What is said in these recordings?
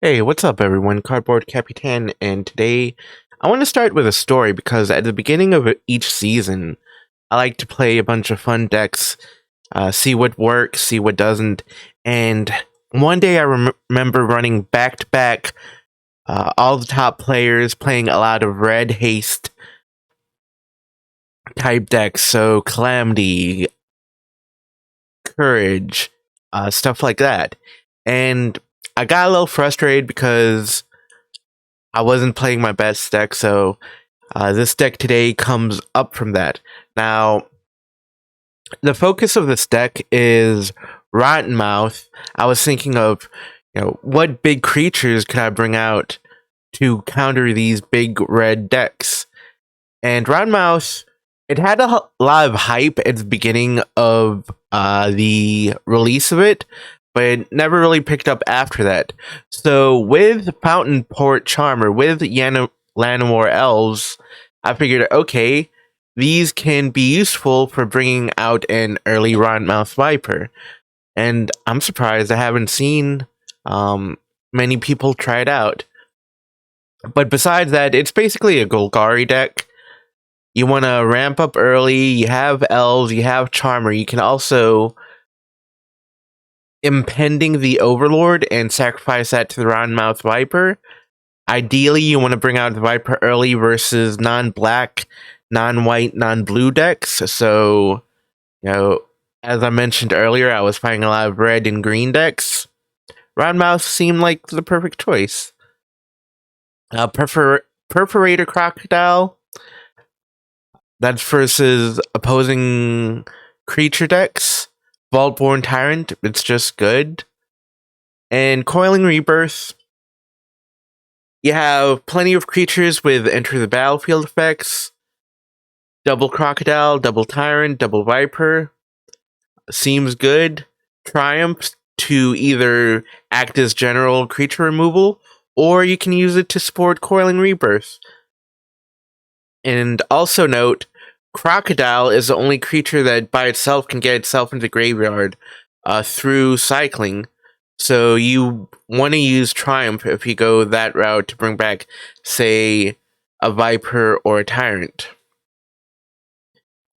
Hey, what's up everyone? Cardboard.Capitan, and today I want to start with a story because at the beginning of each season, I like to play a bunch of fun decks, see what works, see what doesn't, and one day I remember running back-to-back all the top players playing a lot of red haste type decks, so Calamity, Courage, stuff like that. And I got a little frustrated because I wasn't playing my best deck, so this deck today comes up from that. Now, the focus of this deck is Rottenmouth. I was thinking of, what big creatures could I bring out to counter these big red decks? And Rottenmouth, it had a lot of hype at the beginning of the release of it, but it never really picked up after that. So with Fountain Port Charmer, with Llanowar Elves, I figured, okay, these can be useful for bringing out an early Rottenmouth Viper. And I'm surprised I haven't seen many people try it out. But besides that, it's basically a Golgari deck. You want to ramp up early, you have Elves, you have Charmer, you can also impending the Overlord and sacrifice that to the Rottenmouth Viper. Ideally, you want to bring out the Viper early versus non-black, non-white, non-blue decks. So, as I mentioned earlier, I was playing a lot of red and green decks. Rottenmouth seemed like the perfect choice. Perforator Crocodile. That's versus opposing creature decks. Vaultborn Tyrant, it's just good. And Coiling Rebirth. You have plenty of creatures with Enter the Battlefield effects. Double Crocodile, Double Tyrant, Double Viper. Seems good. Triumph to either act as general creature removal, or you can use it to support Coiling Rebirth. And also note, Crocodile is the only creature that by itself can get itself into the graveyard through cycling. So you want to use Triumph if you go that route to bring back, say, a Viper or a Tyrant.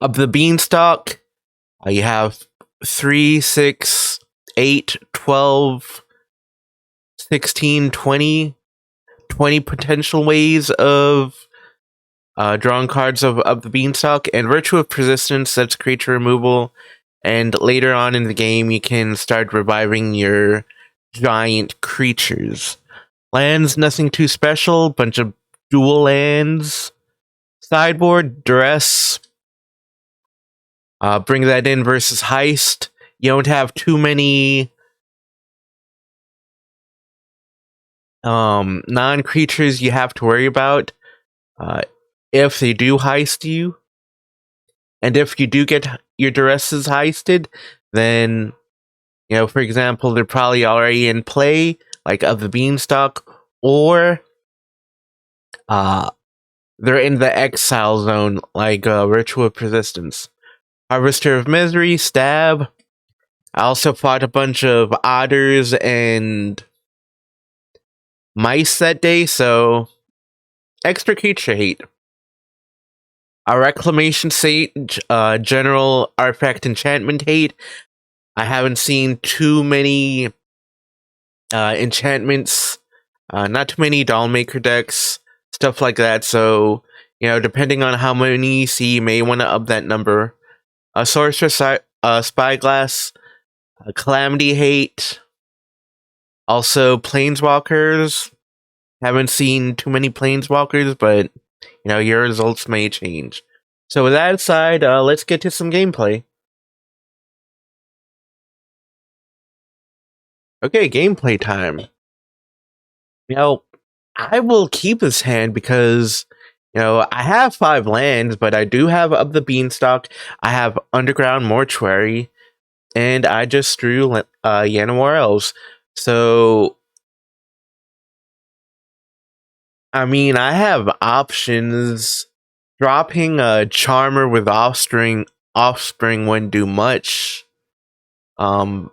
Up the Beanstalk, you have 3, 6, 8, 12, 16, 20 potential ways of drawing cards of the Beanstalk, and Virtue of Persistence, that's creature removal, and later on in the game you can start reviving your giant creatures. Lands, nothing too special, bunch of dual lands. Sideboard, Duress, bring that in versus Heist. You don't have too many non-creatures you have to worry about if they do heist you. And if you do get your Duresses heisted, then, for example, they're probably already in play, like of the Beanstalk, or they're in the exile zone, like Ritual of Persistence. Harvester of Misery, Stab. I also fought a bunch of otters and mice that day, so extra creature hate. A Reclamation Sage, general artifact enchantment hate. I haven't seen too many enchantments, not too many Dollmaker decks, stuff like that. So, depending on how many you see, you may want to up that number. A Sorcerer Spyglass, Calamity hate. Also, Planeswalkers. Haven't seen too many Planeswalkers, but your results may change. So with that aside, let's get to some gameplay. Okay, gameplay time. I will keep this hand because, I have 5 lands, but I do have Up the Beanstalk, I have Underground Mortuary, and I just drew Llanowar Elves. So, I mean, I have options. Dropping a Charmer with Offspring wouldn't do much. But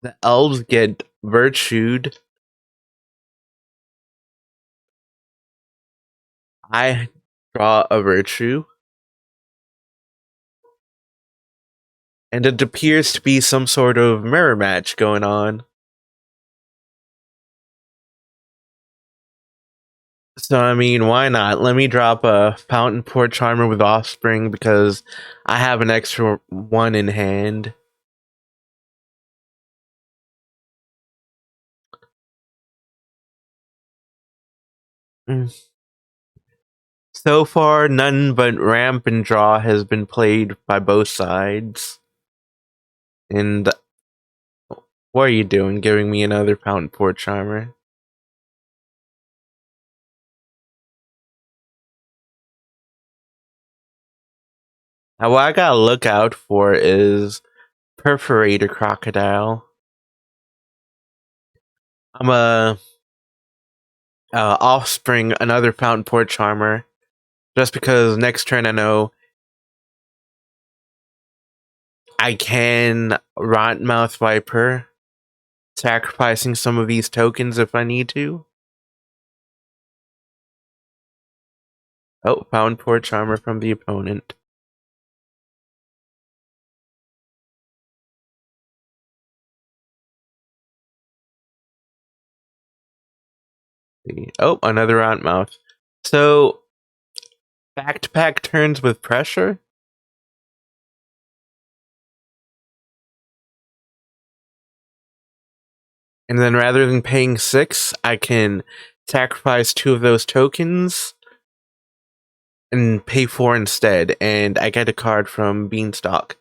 the Elves get virtued, I draw a virtue, and it appears to be some sort of mirror match going on. So, I mean, why not? Let me drop a Fountain Port Charmer with Offspring because I have an extra one in hand. So far, none but ramp and draw has been played by both sides. And what are you doing, giving me another Fountain Port Charmer? Now, what I gotta look out for is Perforator Crocodile. I'm a Offspring, another Fountain Port Charmer, just because next turn I know I can Rottenmouth Viper, sacrificing some of these tokens if I need to. Oh, Fountain Port Charmer from the opponent. Oh, another Rottenmouth. So, back-to-back turns with pressure? And then rather than paying 6, I can sacrifice 2 of those tokens and pay 4 instead, and I get a card from Beanstalk.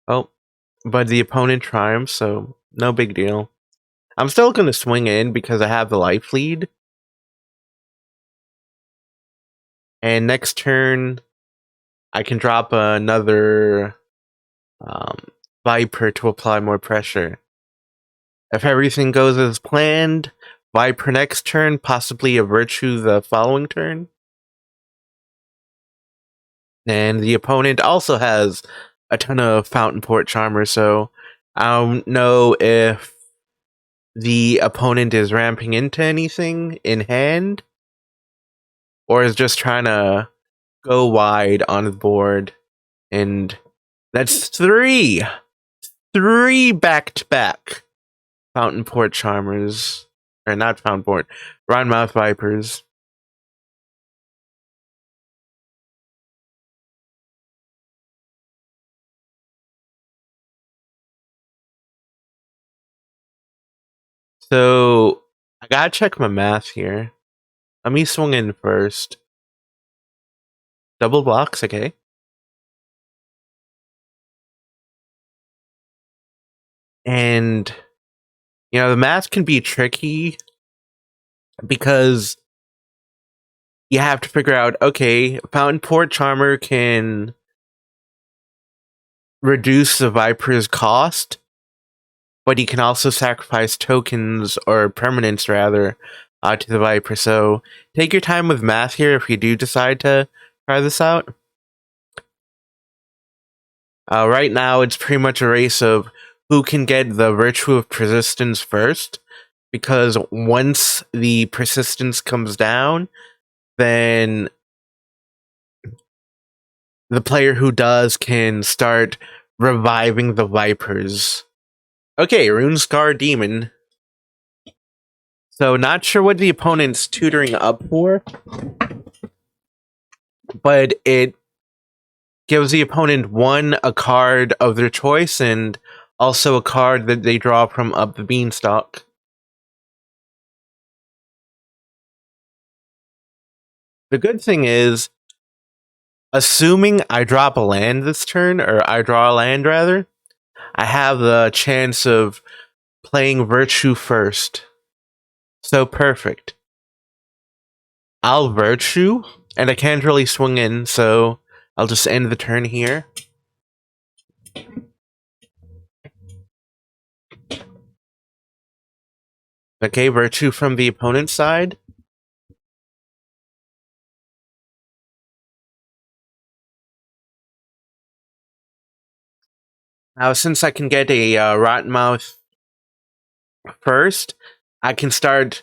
Oh, but the opponent triumphs, so no big deal. I'm still going to swing in because I have the life lead. And next turn, I can drop another Viper to apply more pressure. If everything goes as planned, Viper next turn, possibly a Virtue the following turn. And the opponent also has a ton of Fountain Port Charmers, so I don't know if the opponent is ramping into anything in hand, or is just trying to go wide on the board. And that's 3! 3 back-to-back Fountain Port Charmers. Or not Fountain Port, Rottenmouth Vipers. So, I gotta check my math here. Let me swing in first. Double blocks, okay. And, you know, the math can be tricky because you have to figure out, okay, Fountain Port Charmer can reduce the Viper's cost, but he can also sacrifice tokens, or permanents rather, to the Viper. So take your time with math here if you do decide to try this out. Right now, it's pretty much a race of who can get the Virtue of Persistence first, because once the Persistence comes down, then the player who does can start reviving the Vipers. Okay, Runescar Demon. So, not sure what the opponent's tutoring up for, but it gives the opponent a card of their choice, and also a card that they draw from up the beanstalk. The good thing is, assuming I drop a land this turn, or I draw a land rather, I have the chance of playing Virtue first. So perfect. I'll Virtue, and I can't really swing in, so I'll just end the turn here. Okay, Virtue from the opponent's side. Now, since I can get a Rottenmouth first, I can start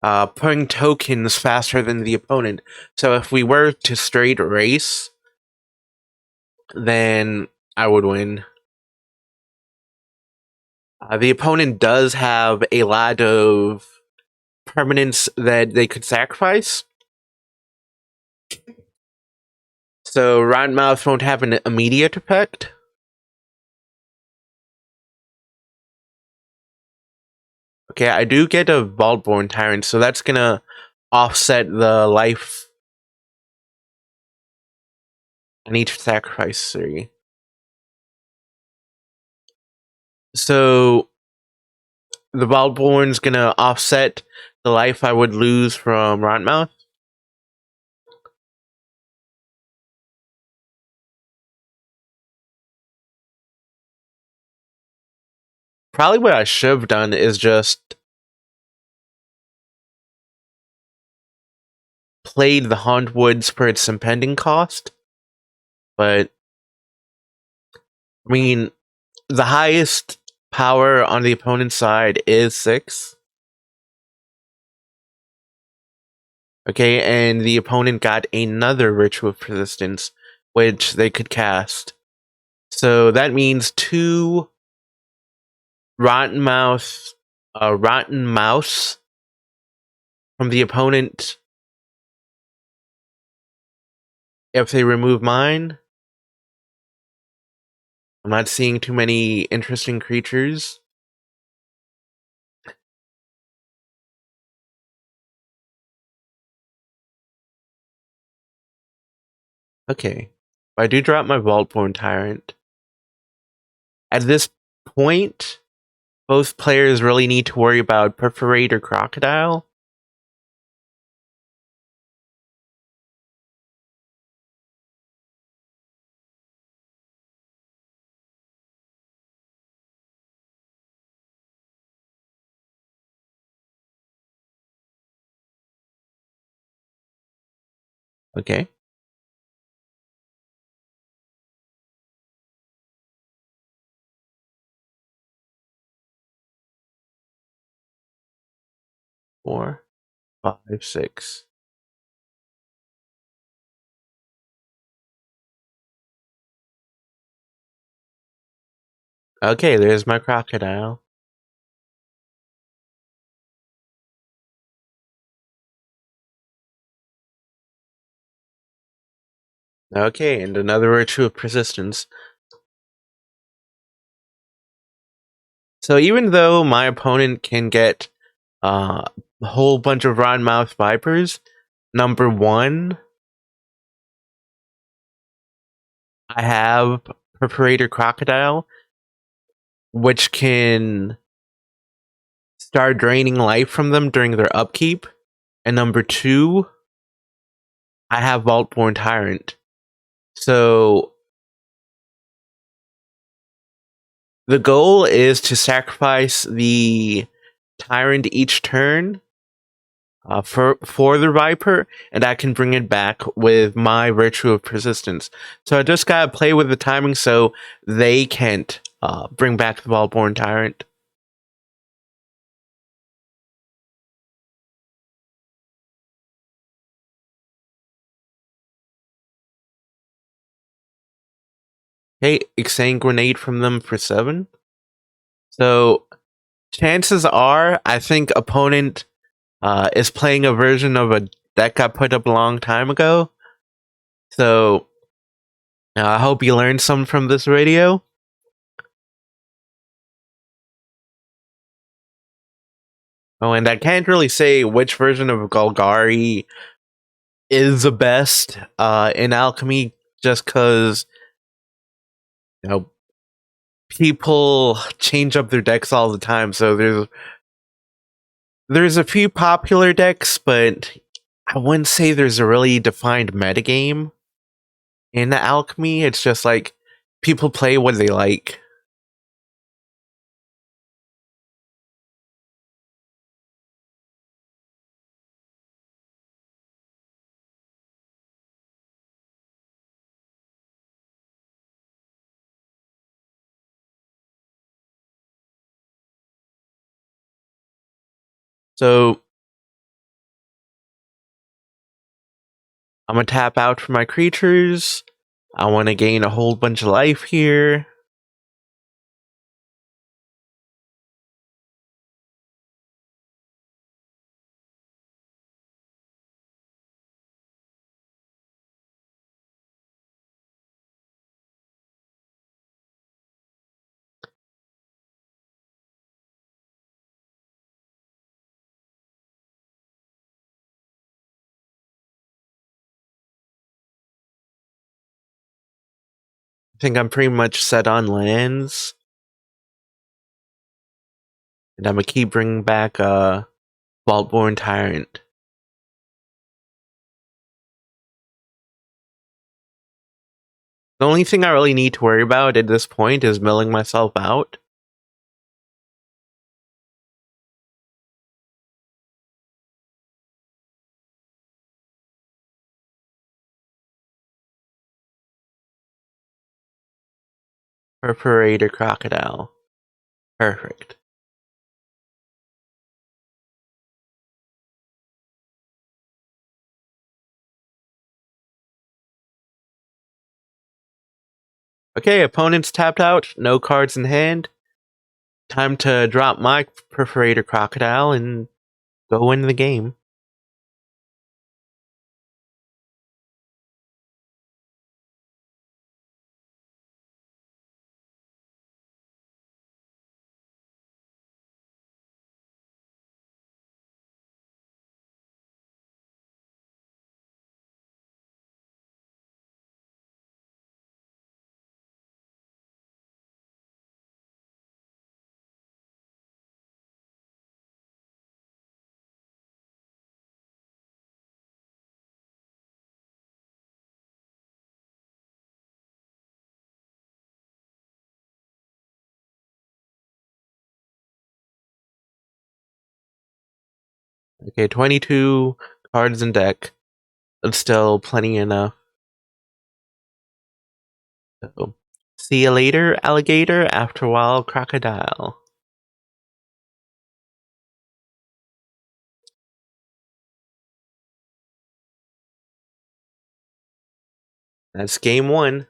putting tokens faster than the opponent. So if we were to straight race, then I would win. The opponent does have a lot of permanents that they could sacrifice. So Rottenmouth won't have an immediate effect. Okay, I do get a Vaultborn Tyrant, so that's gonna offset the life I need to sacrifice 3. So the Vaultborn's gonna offset the life I would lose from Rottenmouth. Probably what I should have done is just played the Hauntwoods for its impending cost. But, I mean, the highest power on the opponent's side is 6. Okay, and the opponent got another Ritual of Persistence, which they could cast. So that means 2 Rotten Mouse from the opponent if they remove mine. I'm not seeing too many interesting creatures. Okay. I do drop my Vaultborn Tyrant. At this point, both players really need to worry about Perforate or Crocodile. Okay. Four, 5, 6. Okay, there's my Crocodile. Okay, and another Virtue of Persistence. So even though my opponent can get a whole bunch of Rodmouth Vipers, number 1, I have Perforator Crocodile, which can start draining life from them during their upkeep. And number 2, I have Vaultborn Tyrant. So the goal is to sacrifice the Tyrant each turn for the Viper, and I can bring it back with my Virtue of Persistence. So I just gotta play with the timing so they can't bring back the Vaultborn Tyrant. Hey, Exsanguinate from them for 7. So chances are, I think opponent is playing a version of a deck I put up a long time ago. So I hope you learned some from this video. Oh, and I can't really say which version of Golgari is the best in Alchemy, just because you know people change up their decks all the time. So there's a few popular decks, but I wouldn't say there's a really defined metagame in Alchemy. It's just like people play what they like. So I'm gonna tap out for my creatures. I want to gain a whole bunch of life here. I think I'm pretty much set on lands. And I'm gonna keep bringing back Vaultborn Tyrant. The only thing I really need to worry about at this point is milling myself out. Perforator Crocodile. Perfect. Okay, opponent's tapped out, no cards in hand. Time to drop my Perforator Crocodile and go win the game. Okay, 22 cards in deck. That's still plenty enough. So, see you later, alligator. After a while, crocodile. That's game one.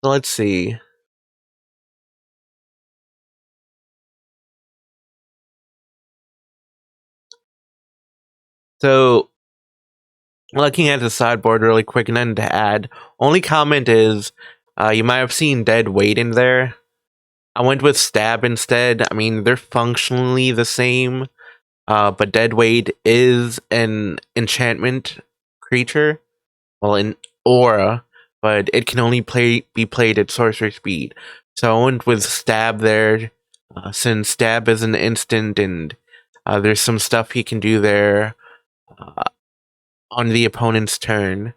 So let's see. So, looking at the sideboard really quick, and then to add, only comment is, you might have seen dead weight in there. I went with stab instead. I mean, they're functionally the same, but dead weight is an enchantment creature. Well, an aura, but it can only be played at sorcery speed. So I went with stab there, since stab is an instant, and there's some stuff he can do there on the opponent's turn.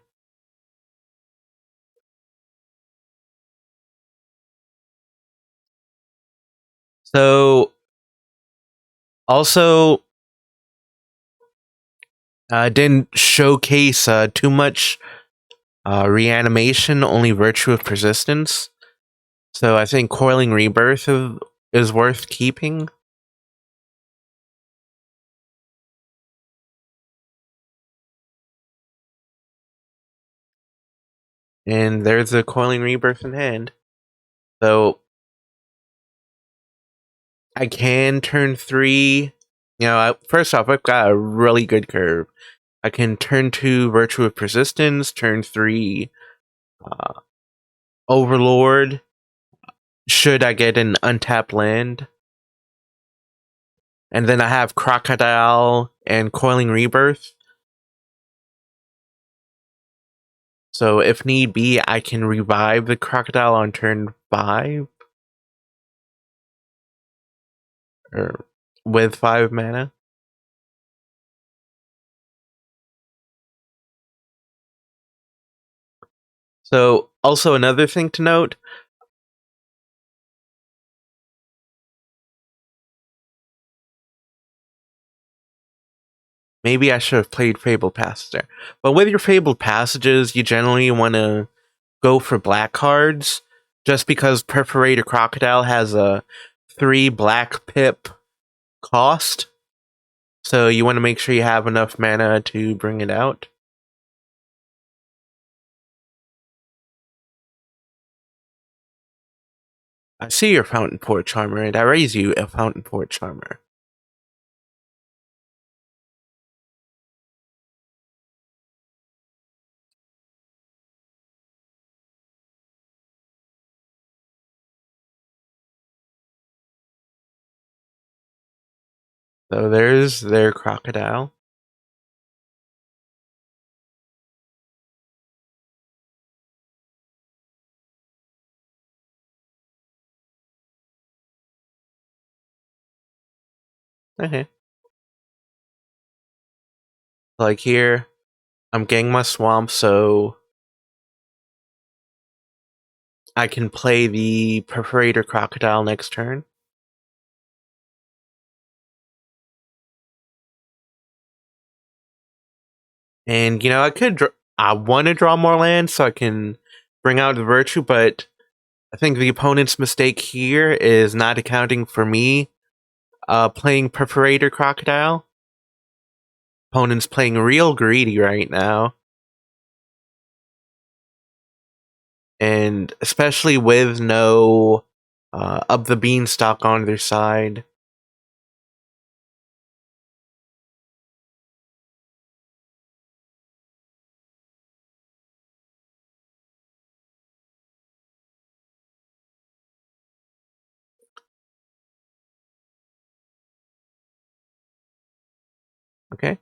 So, also, didn't showcase too much reanimation, only Virtue of Persistence. So I think Coiling Rebirth is worth keeping. And there's a Coiling Rebirth in hand. So I can turn 3. You know, first off, I've got a really good curve. I can turn 2 Virtue of Persistence, turn 3 Overlord, should I get an untapped land. And then I have Crocodile and Coiling Rebirth. So if need be, I can revive the Crocodile on turn 5. Or with 5 mana. So, also another thing to note, maybe I should have played Fabled Passage there. But with your Fabled Passages, you generally want to go for black cards, just because Perforator Crocodile has a 3 black pip cost. So you want to make sure you have enough mana to bring it out. I see your Fountain Port Charmer, and I raise you a Fountain Port Charmer. So there's their Crocodile. Okay. Like here, I'm getting my swamp, so I can play the Perforator Crocodile next turn. And, you know, I want to draw more lands so I can bring out the Virtue, but I think the opponent's mistake here is not accounting for me playing Perforator Crocodile. Opponent's playing real greedy right now. And especially with no Up the Beanstalk on their side. Okay.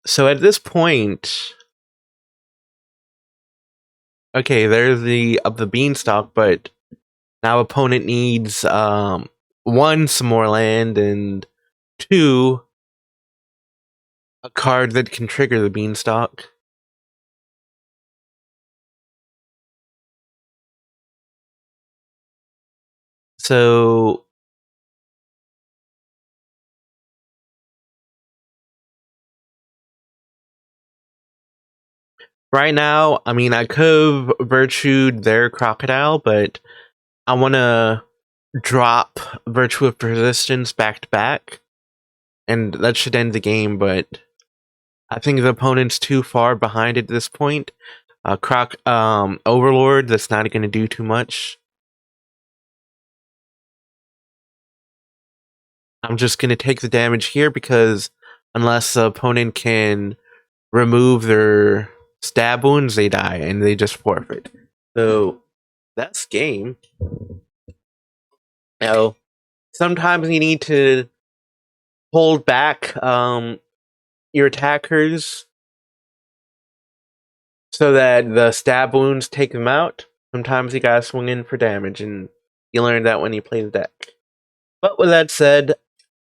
So at this point, okay, there's the Up the Beanstalk, but now opponent needs one, some more land, and two, a card that can trigger the Beanstalk. So right now, I mean, I could have virtued their Crocodile, but I want to drop Virtue of Persistence back to back, and that should end the game, but I think the opponent's too far behind at this point. Overlord, that's not going to do too much. I'm just going to take the damage here because unless the opponent can remove their stab wounds, they die and they just forfeit. So that's game. Now, sometimes you need to hold back your attackers so that the stab wounds take them out. Sometimes you gotta swing in for damage, and you learn that when you play the deck. But with that said,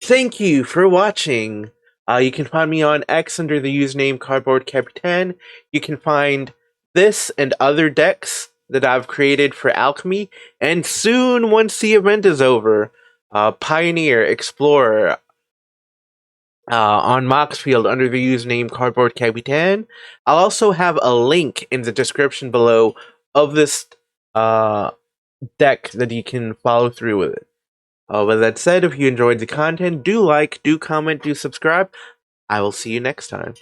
thank you for watching. You can find me on X under the username Cardboard.Capitan. You can find this and other decks that I've created for Alchemy, and soon, once the event is over, Pioneer, Explorer, on Moxfield under the username Cardboard.Capitan. I'll also have a link in the description below of this deck that you can follow through with it. With that said, if you enjoyed the content, do like, do comment, do subscribe. I will see you next time.